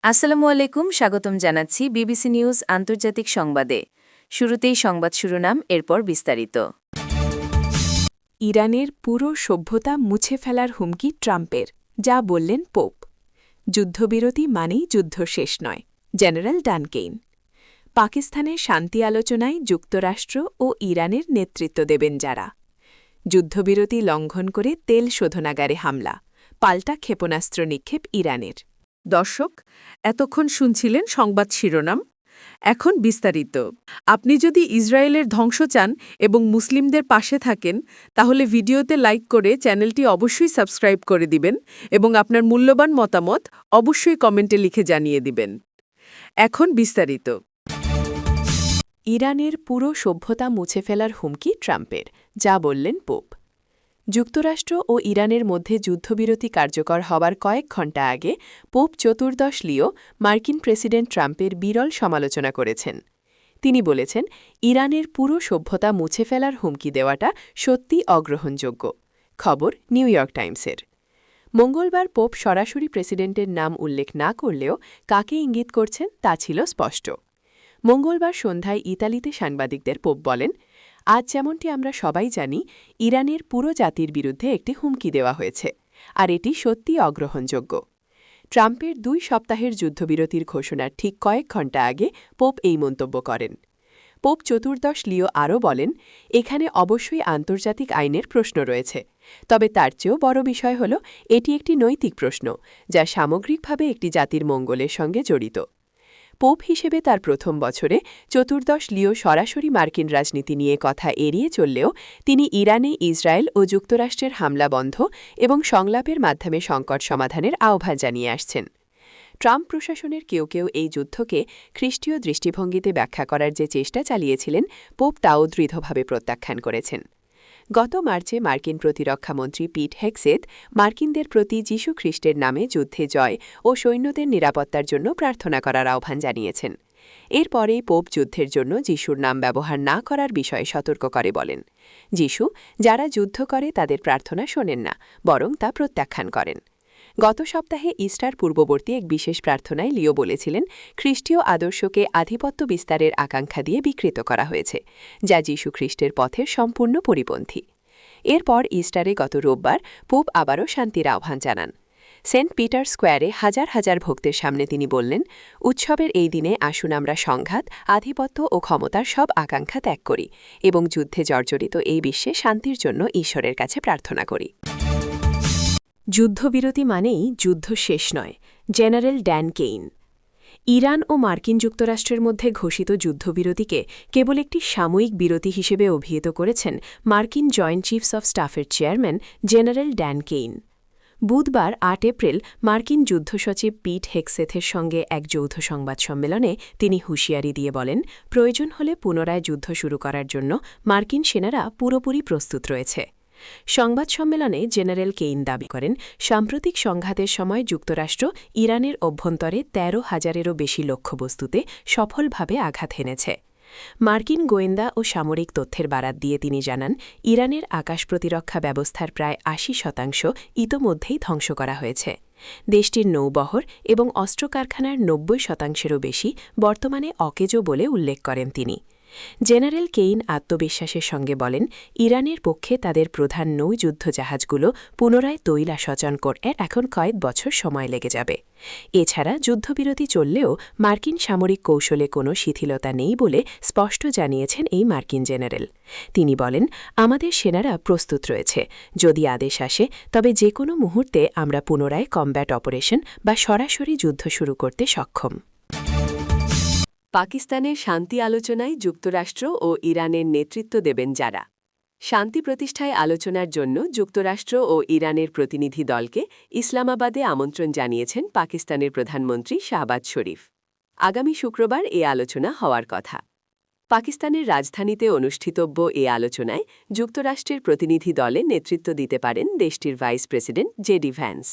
আসসালামু আলাইকুম, স্বাগতম জানাচ্ছি বিবিসি নিউজ আন্তর্জাতিক সংবাদে। শুরুতেই সংবাদ শিরোনাম, এরপর বিস্তারিত। ইরানের পুরো সভ্যতা মুছে ফেলার হুমকি ট্রাম্পের, যা বললেন পোপ। যুদ্ধবিরতি মানেই যুদ্ধ শেষ নয়, জেনারেল ডান কেইন। পাকিস্তানের শান্তি আলোচনায় যুক্তরাষ্ট্র ও ইরানের নেতৃত্ব দেবেন যারা। যুদ্ধবিরতি লঙ্ঘন করে তেল শোধনাগারে হামলা, পাল্টা ক্ষেপণাস্ত্র নিক্ষেপ ইরানের। দর্শক, এতক্ষণ শুনছিলেন সংবাদ শিরোনাম। এখন বিস্তারিত। আপনি যদি ইসরায়েলের ধ্বংস চান এবং মুসলিমদের পাশে থাকেন, তাহলে ভিডিওতে লাইক করে চ্যানেলটি অবশ্যই সাবস্ক্রাইব করে দিবেন এবং আপনার মূল্যবান মতামত অবশ্যই কমেন্টে লিখে জানিয়ে দিবেন। এখন বিস্তারিত। ইরানের পুরো সভ্যতা মুছে ফেলার হুমকি ট্রাম্পের, যা বললেন পোপ। যুক্তরাষ্ট্র ও ইরানের মধ্যে যুদ্ধবিরতি কার্যকর হবার কয়েক ঘণ্টা আগে পোপ চতুর্দশ লিও মার্কিন প্রেসিডেন্ট ট্রাম্পের বিরল সমালোচনা করেছেন। তিনি বলেছেন, ইরানের পুরো সভ্যতা মুছে ফেলার হুমকি দেওয়াটা সত্যি অগ্রহণযোগ্য। খবর নিউ ইয়র্ক টাইমসের। মঙ্গলবার পোপ সরাসরি প্রেসিডেন্টের নাম উল্লেখ না করলেও কাকে ইঙ্গিত করছেন তা ছিল স্পষ্ট। মঙ্গলবার সন্ধ্যায় ইতালিতে সাংবাদিকদের পোপ বলেন, আজ যেমনটি আমরা সবাই জানি, ইরানের পুরো জাতির বিরুদ্ধে একটি হুমকি দেওয়া হয়েছে, আর এটি সত্যি অগ্রহণযোগ্য। ট্রাম্পের 2 সপ্তাহের যুদ্ধবিরতির ঘোষণার ঠিক কয়েক ঘণ্টা আগে পোপ এই মন্তব্য করেন। পোপ চতুর্দশ লিও আরও বলেন, এখানে অবশ্যই আন্তর্জাতিক আইনের প্রশ্ন রয়েছে, তবে তার চেয়েও বড় বিষয় হল এটি একটি নৈতিক প্রশ্ন, যা সামগ্রিকভাবে একটি জাতির মঙ্গলের সঙ্গে জড়িত। পোপ হিসেবে তার প্রথম বছরে চতুর্দশ লিও সরাসরি মার্কিন রাজনীতি নিয়ে কথা এড়িয়ে চললেও তিনি ইরানে ইসরায়েল ও যুক্তরাষ্ট্রের হামলা বন্ধ এবং সংলাপের মাধ্যমে সংকট সমাধানের আহ্বান জানিয়ে আসছেন। ট্রাম্প প্রশাসনের কেউ কেউ এই যুদ্ধকে খ্রিস্টীয় দৃষ্টিভঙ্গিতে ব্যাখ্যা করার যে চেষ্টা চালিয়েছিলেন, পোপ তাও দৃঢ়ভাবে প্রত্যাখ্যান করেছেন। গত মার্চে মার্কিন প্রতিরক্ষামন্ত্রী পিট হেগসেথ মার্কিনদের প্রতি যীশু খ্রিস্টের নামে যুদ্ধে জয় ও সৈন্যদের নিরাপত্তার জন্য প্রার্থনা করার আহ্বান জানিয়েছেন। এরপরেই পোপ যুদ্ধের জন্য যীশুর নাম ব্যবহার না করার বিষয়ে সতর্ক করে বলেন, যীশু যারা যুদ্ধ করে তাদের প্রার্থনা শোনেন না, বরং তা প্রত্যাখ্যান করেন। গত সপ্তাহে ইস্টার পূর্ববর্তী এক বিশেষ প্রার্থনায় লিও বলেছিলেন, খ্রিস্টীয় আদর্শকে আধিপত্য বিস্তারের আকাঙ্ক্ষা দিয়ে বিকৃত করা হয়েছে, যা যীশু খ্রিস্টের পথের সম্পূর্ণ পরিপন্থী। এরপর ইস্টারে গত রোববার পোপ আবারও শান্তির আহ্বান জানান। সেন্ট পিটার স্কোয়ারে হাজার হাজার ভক্তের সামনে তিনি বললেন, উৎসবের এই দিনে আসুন আমরা সংঘাত, আধিপত্য ও ক্ষমতার সব আকাঙ্ক্ষা ত্যাগ করি এবং যুদ্ধে জর্জরিত এই বিশ্বে শান্তির জন্য ঈশ্বরের কাছে প্রার্থনা করি। যুদ্ধবিরতি মানেই যুদ্ধ শেষ নয়, জেনারেল ড্যান কেইন। ইরান ও মার্কিন যুক্তরাষ্ট্রের মধ্যে ঘোষিত যুদ্ধবিরতিকে কেবল একটি সাময়িক বিরতি হিসেবে অভিহিত করেছেন মার্কিন জয়েন্ট চিফস অব স্টাফের চেয়ারম্যান জেনারেল ড্যান কেইন। বুধবার 8 এপ্রিল মার্কিন যুদ্ধসচিব পিট হেগসেথের সঙ্গে এক যৌথ সংবাদ সম্মেলনে তিনি হুঁশিয়ারি দিয়ে বলেন, প্রয়োজন হলে পুনরায় যুদ্ধ শুরু করার জন্য মার্কিন সেনারা পুরোপুরি প্রস্তুত রয়েছে। সংবাদ সম্মেলনে জেনারেল কেইন দাবি করেন, সাম্প্রতিক সংঘাতের সময় যুক্তরাষ্ট্র ইরানের অভ্যন্তরে 13,000-এরও বেশি লক্ষ্যবস্তুতে সফলভাবে আঘাত হেনেছে। মার্কিন গোয়েন্দা ও সামরিক তথ্যের বারাত দিয়ে তিনি জানান, ইরানের আকাশ প্রতিরক্ষা ব্যবস্থার প্রায় 80% ইতোমধ্যেই ধ্বংস করা হয়েছে। দেশটির নৌবহর এবং অস্ত্র কারখানার 90%-এরও বেশি বর্তমানে অকেজো বলে উল্লেখ করেন তিনি। জেনারেল কেইন আত্মবিশ্বাসের সঙ্গে বলেন, ইরানের পক্ষে তাদের প্রধান নৌযুদ্ধ জাহাজগুলো পুনরায় তৈলা সচন করতে এখন কয়েক বছর সময় লেগে যাবে। এছাড়া যুদ্ধবিরতি চললেও মার্কিন সামরিক কৌশলে কোনো শিথিলতা নেই বলে স্পষ্ট জানিয়েছেন এই মার্কিন জেনারেল। তিনি বলেন, আমাদের সেনারা প্রস্তুত রয়েছে, যদি আদেশ আসে তবে যে কোনো মুহূর্তে আমরা পুনরায় কমব্যাট অপারেশন বা সরাসরি যুদ্ধ শুরু করতে সক্ষম। পাকিস্তানের শান্তি আলোচনায় যুক্তরাষ্ট্র ও ইরানের নেতৃত্ব দেবেন যারা। শান্তি প্রতিষ্ঠায় আলোচনার জন্য যুক্তরাষ্ট্র ও ইরানের প্রতিনিধি দলকে ইসলামাবাদে আমন্ত্রণ জানিয়েছেন পাকিস্তানের প্রধানমন্ত্রী শাহবাজ শরীফ। আগামী শুক্রবার এ আলোচনা হওয়ার কথা। পাকিস্তানের রাজধানীতে অনুষ্ঠিতব্য এ আলোচনায় যুক্তরাষ্ট্রের প্রতিনিধি দলে নেতৃত্ব দিতে পারেন দেশটির ভাইস প্রেসিডেন্ট জেডি ভ্যান্স,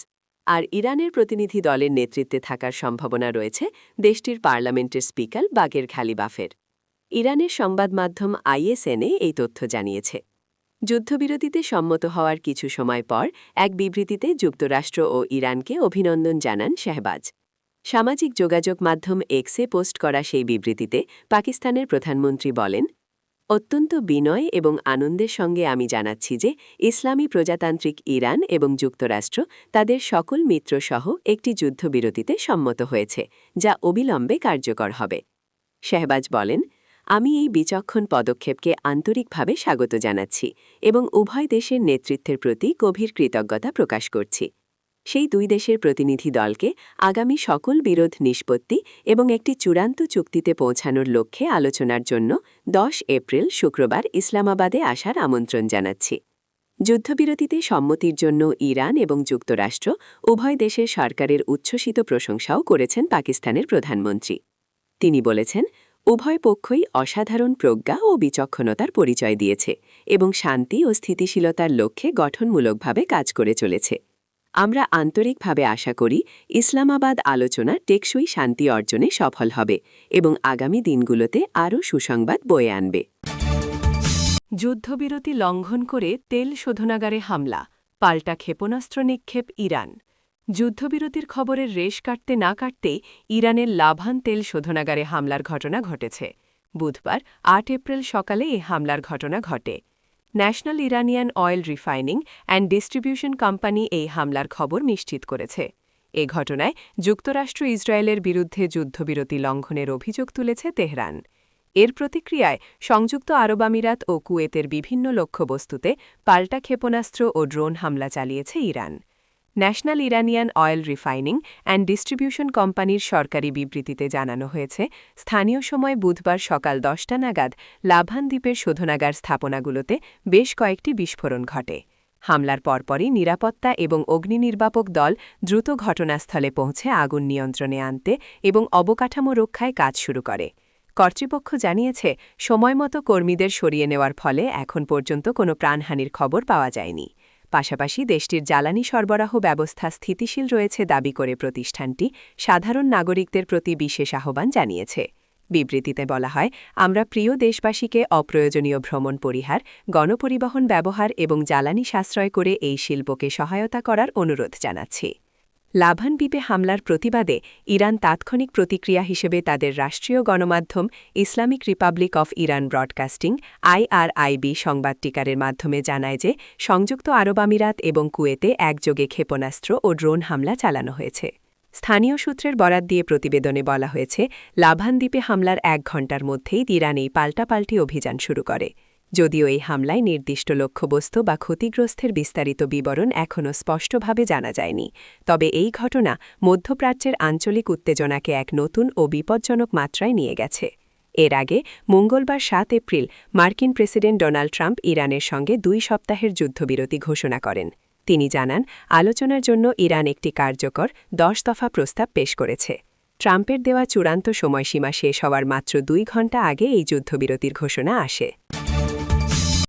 আর ইরানের প্রতিনিধি দলের নেতৃত্বে থাকার সম্ভাবনা রয়েছে দেশটির পার্লামেন্টের স্পিকার বাগের খালিবাফের। ইরানের সংবাদ মাধ্যম আইএসএনএ এই তথ্য জানিয়েছে। যুদ্ধবিরতিতে সম্মত হওয়ার কিছু সময় পর এক বিবৃতিতে যুক্তরাষ্ট্র ও ইরানকে অভিনন্দন জানান শাহবাজ। সামাজিক যোগাযোগ মাধ্যম এক্সে পোস্ট করা সেই বিবৃতিতে পাকিস্তানের প্রধানমন্ত্রী বলেন, অত্যন্ত বিনয় এবং আনন্দের সঙ্গে আমি জানাচ্ছি যে ইসলামী প্রজাতান্ত্রিক ইরান এবং যুক্তরাষ্ট্র তাদের সকল মিত্রসহ একটি যুদ্ধবিরতিতে সম্মত হয়েছে, যা অবিলম্বে কার্যকর হবে। শাহবাজ বলেন, আমি এই বিচক্ষণ পদক্ষেপকে আন্তরিকভাবে স্বাগত জানাচ্ছি এবং উভয় দেশের নেতৃত্বের প্রতি গভীর কৃতজ্ঞতা প্রকাশ করছি। সেই দুই দেশের প্রতিনিধি দলকে আগামী সকল বিরোধ নিষ্পত্তি এবং একটি চূড়ান্ত চুক্তিতে পৌঁছানোর লক্ষ্যে আলোচনার জন্য 10 এপ্রিল শুক্রবার ইসলামাবাদে আসার আমন্ত্রণ জানাচ্ছি। যুদ্ধবিরতিতে সম্মতির জন্য ইরান এবং যুক্তরাষ্ট্র উভয় দেশের সরকারের উচ্ছ্বসিত প্রশংসাও করেছেন পাকিস্তানের প্রধানমন্ত্রী। তিনি বলেছেন, উভয় পক্ষই অসাধারণ প্রজ্ঞা ও বিচক্ষণতার পরিচয় দিয়েছে এবং শান্তি ও স্থিতিশীলতার লক্ষ্যে গঠনমূলকভাবে কাজ করে চলেছে। আমরা আন্তরিকভাবে আশা করি ইসলামাবাদ আলোচনা টেকসই শান্তি অর্জনে সফল হবে এবং আগামী দিনগুলোতে আরও সুসংবাদ বয়ে আনবে। যুদ্ধবিরতি লঙ্ঘন করে তেল শোধনাগারে হামলা, পাল্টা ক্ষেপণাস্ত্র নিক্ষেপ ইরান। যুদ্ধবিরতির খবরের রেশ কাটতে না কাটতেই ইরানের লাভান তেল শোধনাগারে হামলার ঘটনা ঘটেছে। বুধবার 8 এপ্রিল সকালে এই হামলার ঘটনা ঘটে। National Iranian oil refining and distribution company এই হামলার খবর নিশ্চিত করেছে। এ ঘটনায় যুক্তরাষ্ট্র ইসরায়েলের বিরুদ্ধে যুদ্ধবিরতি লঙ্ঘনের অভিযোগ তুলেছে তেহরান। এর প্রতিক্রিয়ায় সংযুক্ত আরব আমিরাত ও কুয়েতের বিভিন্ন লক্ষ্যবস্তুতে পাল্টা ক্ষেপণাস্ত্র ও ড্রোন হামলা চালিয়েছে Iran. National Iranian oil refining and distribution কোম্পানির সরকারি বিবৃতিতে জানানো হয়েছে, স্থানীয় সময় বুধবার সকাল 10টা নাগাদ লাভান দ্বীপের শোধনাগার স্থাপনাগুলোতে বেশ কয়েকটি বিস্ফোরণ ঘটে। হামলার পরপরই নিরাপত্তা এবং অগ্নিনির্বাপক দল দ্রুত ঘটনাস্থলে পৌঁছে আগুন নিয়ন্ত্রণে আনতে এবং অবকাঠামো রক্ষায় কাজ শুরু করে। কর্তৃপক্ষ জানিয়েছে, সময়মতো কর্মীদের সরিয়ে নেওয়ার ফলে এখন পর্যন্ত কোনো প্রাণহানির খবর পাওয়া যায়নি। পাশাপাশি দেশটির জ্বালানি সরবরাহ ব্যবস্থা স্থিতিশীল রয়েছে দাবি করে প্রতিষ্ঠানটি সাধারণ নাগরিকদের প্রতি বিশেষ আহ্বান জানিয়েছে। বিবৃতিতে বলা হয়, আমরা প্রিয় দেশবাসীকে অপ্রয়োজনীয় ভ্রমণ পরিহার, গণপরিবহন ব্যবহার এবং জ্বালানি সাশ্রয় করে এই শিল্পকে সহায়তা করার অনুরোধ জানাচ্ছি। লাভান দ্বীপে হামলার প্রতিবাদে ইরান তাৎক্ষণিক প্রতিক্রিয়া হিসেবে তাদের রাষ্ট্রীয় গণমাধ্যম Islamic Republic of Iran broadcasting IRIB সংবাদটিকারের মাধ্যমে জানায় যে সংযুক্ত আরব আমিরাত এবং কুয়েতে একযোগে ক্ষেপণাস্ত্র ও ড্রোন হামলা চালানো হয়েছে। স্থানীয় সূত্রের বরাত দিয়ে প্রতিবেদনে বলা হয়েছে, লাভান দ্বীপে হামলার 1 ঘণ্টার মধ্যেই ইরান এই পাল্টাপাল্টি অভিযান শুরু করে। যদিও এই হামলায় নির্দিষ্ট লক্ষ্যবস্তু বা ক্ষতিগ্রস্তের বিস্তারিত বিবরণ এখনও স্পষ্টভাবে জানা যায়নি, তবে এই ঘটনা মধ্যপ্রাচ্যের আঞ্চলিক উত্তেজনাকে এক নতুন ও বিপজ্জনক মাত্রায় নিয়ে গেছে। এর আগে মঙ্গলবার 7 এপ্রিল মার্কিন প্রেসিডেন্ট ডোনাল্ড ট্রাম্প ইরানের সঙ্গে 2 সপ্তাহের যুদ্ধবিরতি ঘোষণা করেন। তিনি জানান, আলোচনার জন্য ইরান একটি কার্যকর 10 দফা প্রস্তাব পেশ করেছে। ট্রাম্পের দেওয়া চূড়ান্ত সময়সীমা শেষ হওয়ার মাত্র 2 ঘণ্টা আগে এই যুদ্ধবিরতির ঘোষণা আসে।